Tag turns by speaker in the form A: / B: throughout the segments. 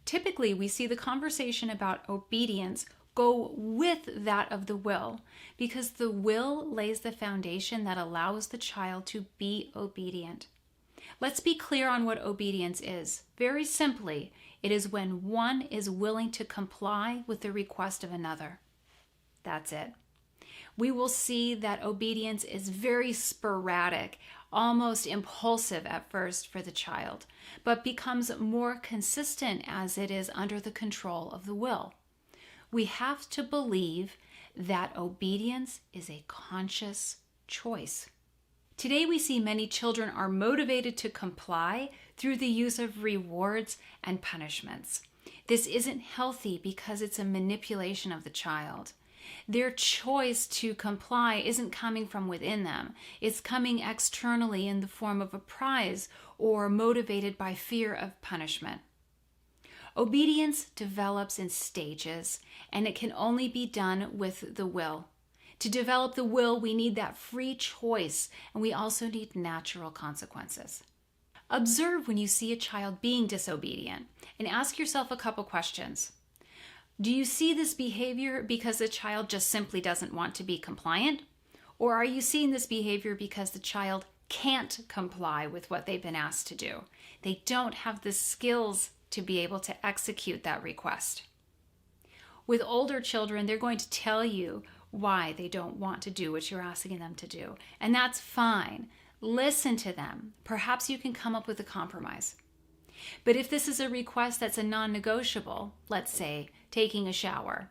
A: Typically, we see the conversation about obedience go with that of the will, because the will lays the foundation that allows the child to be obedient. Let's be clear on what obedience is. Very simply, it is when one is willing to comply with the request of another. That's it. We will see that obedience is very sporadic, almost impulsive at first for the child, but becomes more consistent as it is under the control of the will. We have to believe that obedience is a conscious choice. Today we see many children are motivated to comply through the use of rewards and punishments. This isn't healthy because it's a manipulation of the child. Their choice to comply isn't coming from within them. It's coming externally in the form of a prize or motivated by fear of punishment. Obedience develops in stages, and it can only be done with the will. To develop the will, we need that free choice, and we also need natural consequences. Observe when you see a child being disobedient, and ask yourself a couple questions. Do you see this behavior because the child just simply doesn't want to be compliant? Or are you seeing this behavior because the child can't comply with what they've been asked to do? They don't have the skills to be able to execute that request. With older children, they're going to tell you why they don't want to do what you're asking them to do. And that's fine. Listen to them. Perhaps you can come up with a compromise. But if this is a request that's a non-negotiable, let's say taking a shower,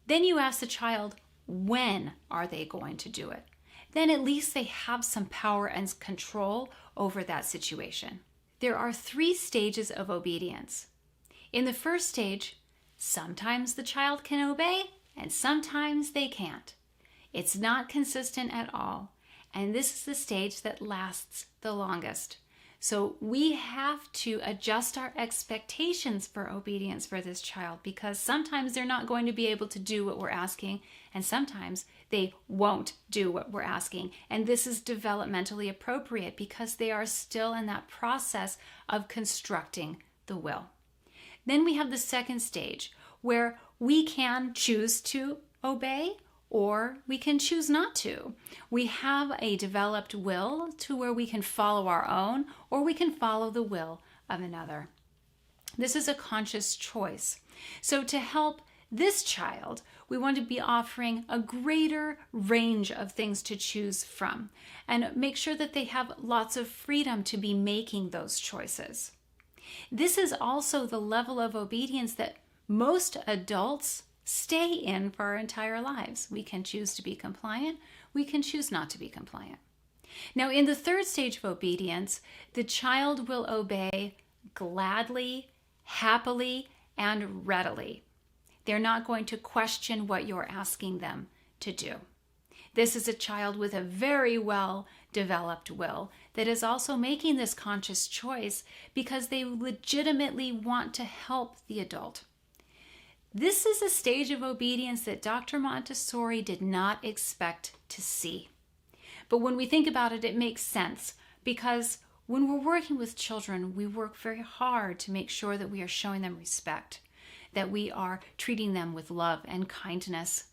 A: then you ask the child, when are they going to do it? Then at least they have some power and control over that situation. There are 3 stages of obedience. In the first stage, sometimes the child can obey and sometimes they can't. It's not consistent at all, and this is the stage that lasts the longest. So we have to adjust our expectations for obedience for this child, because sometimes they're not going to be able to do what we're asking, and sometimes they won't do what we're asking. And this is developmentally appropriate because they are still in that process of constructing the will. Then we have the second stage where we can choose to obey or we can choose not to. We have a developed will to where we can follow our own or we can follow the will of another. This is a conscious choice. So to help this child, we want to be offering a greater range of things to choose from and make sure that they have lots of freedom to be making those choices. This is also the level of obedience that most adults stay in for our entire lives. We can choose to be compliant. We can choose not to be compliant. Now, in the third stage of obedience, the child will obey gladly, happily, and readily. They're not going to question what you're asking them to do. This is a child with a very well developed will that is also making this conscious choice because they legitimately want to help the adult. This is a stage of obedience that Dr. Montessori did not expect to see. But when we think about it, it makes sense because when we're working with children, we work very hard to make sure that we are showing them respect, that we are treating them with love and kindness.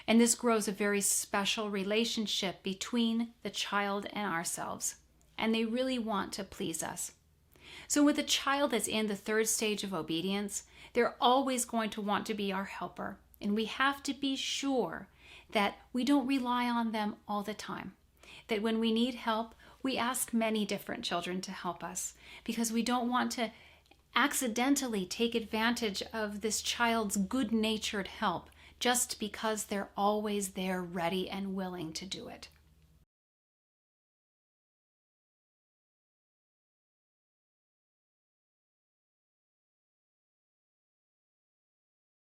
A: And this grows a very special relationship between the child and ourselves. And they really want to please us. So with a child that's in the third stage of obedience, they're always going to want to be our helper. And we have to be sure that we don't rely on them all the time. That when we need help, we ask many different children to help us because we don't want to accidentally take advantage of this child's good-natured help just because they're always there ready and willing to do it.